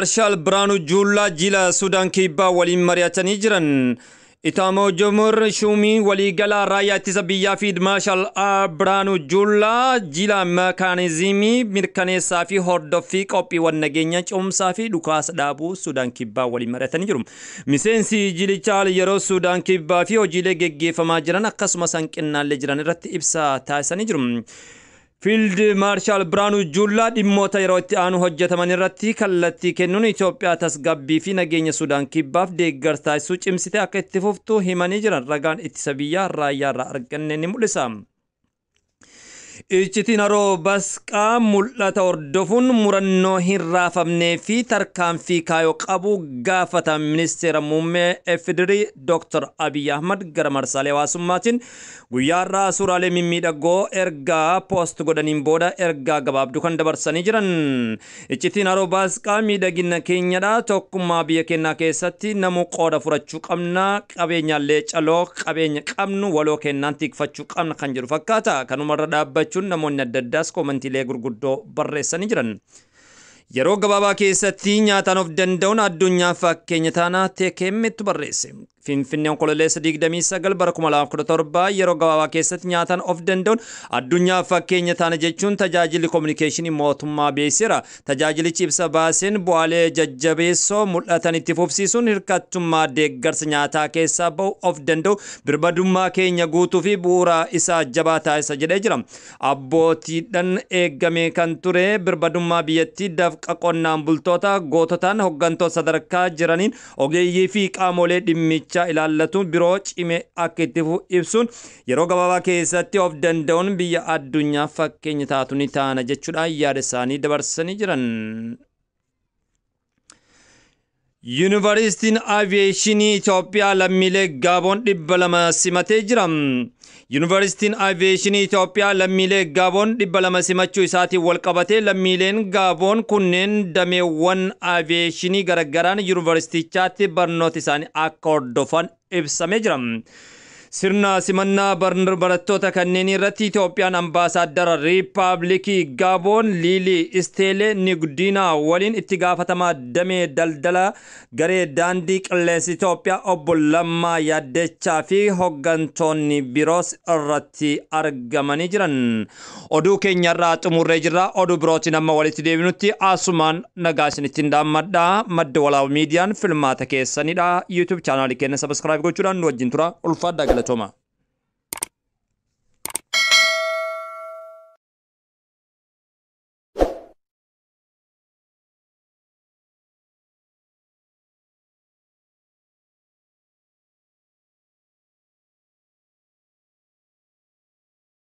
Marshal Branu Julla jila Sudan Kibbaa waliin mari'atanii jiran. Itamo Jomur Shumi waligala raya ittisa biyyaa fi Marshal Branu Julla jila mekaanizimii mirkaneessaa fi hordoffii qophiiwwan nageenya cimsaa fi dhukaasa dhaabuu Sudan Kibbaa waliin mari'atanii jiru. Miseensi jilichaa yeroo Sudan Kibbaa fi hojiilee geggeeffamaa jiran akkasumas hanqinnaalee jiran irratti ibsa taasisanii jiru. Field Marshal Branu Julla dhimmoota yeroo itti aanu hojjetaman irratti kallattii kennuun Itoophiyaa tasgabbii fi nageenya Sudan Kibbaaf deeggarsa taasisuu cimsitee akka itti fuftu himanii jiran. Ragaan ittisa biyyaa raayyaa irraa arganne ni mul'isa. Iccitiin haroo basqaa mul'ata hordofuun murannoo hin raafamnee fi tarkaanfii kaayoo qabu gaafata ministeera muummee FDR Dr. Abiy Ahmad gara marsaalee hawaasummaatiin guyyaarraa suuraalee mimmiidhagoo ergaa poost godhaniin booda ergaa gabaabduu kan dabarsanii jiran. Iccitiin haroo basqaa miidhagina keenyadha. Tokkummaa biyya keenyaa keessatti namuu qooda furachuu qabna. Qabeenyaallee caloo qabeenya qabnu waloo kennaan tikfachuu qabna kan jedhu fakkaata. Kanumarra dhaabbachuun namoonni adda addaas koomentiilee gurguddoo barreessanii jiran. Yeroo gabaabaa keessatti nyaataan of danda'uun addunyaa fakkeenya taanaa teekemmetu barreesse. Finfinneen Onkololeessa 29 bara 2017 yeroo gabaabaa keessatti nyaataan of danda'uun addunyaa fakkeenya taana jechuun tajaajilli kominikeeshinii mootummaa beeksisa. Tajaajilichi ibsa baaseen bu'aalee jajjabeessoo mul'atan itti fufsiisuun hirkattummaa deeggarsa nyaataa keessaa bahu of danda'u birmadummaa keenya guutuu fi bu'uura isaa jabaa taasisa jedhee jira. Abbootiidhaan eegame kan ture birmadummaa biyyattii dafqa qonnaan bultoota goototaan hooggantoota sadarkaa jiraniin ogeeyyii fi qaamolee dhimmicha ilaallatu biroo cime akka itti ibsuun yeroo gabaabaa keessatti of danda'uun biyya addunyaa fakkeenya taatu ni taana jechuudhaan yaada isaanii dabarsanii jiran. Yuunivarsiitiin Aviyeeshinii Itoophiyaa lammiilee Gaaboon 200 simatee jira. Yuunivarsiitiin Aviyeeshinii Itoophiyaa lammiilee Gaaboon 200 simachuu isaatiin wal qabatee lammiileen Gaaboon kunneen dameewwan aviyeeshinii garaagaraan yuunivarsiitichaatti barnoota isaanii akka hordofan ibsamee jira. Sirna simannaa barattoota kanneen irratti Itoophiyaan ambaasaaddara Riippaabilikii Gaaboon Liilii Isteelee Nigdiinaa waliin itti gaafatamaa damee daldala garee daandii qilleensa Itoophiyaa obbo Lammaa Yaaddechaa fi hooggantoonni biroos irratti argamanii jiran. Oduu keenyarraa xumurree jirra. Oduu birootiin amma walitti deebinutti asumaan nagaa isinitti dhaammadhaa. Madda Walaabuu Miidiyaan filmaata keessanidha. YouTube chaanaalii keenya sabiskiraayib gochuudhaan nu wajjin tura. Ulfaadhaa galatoomaa.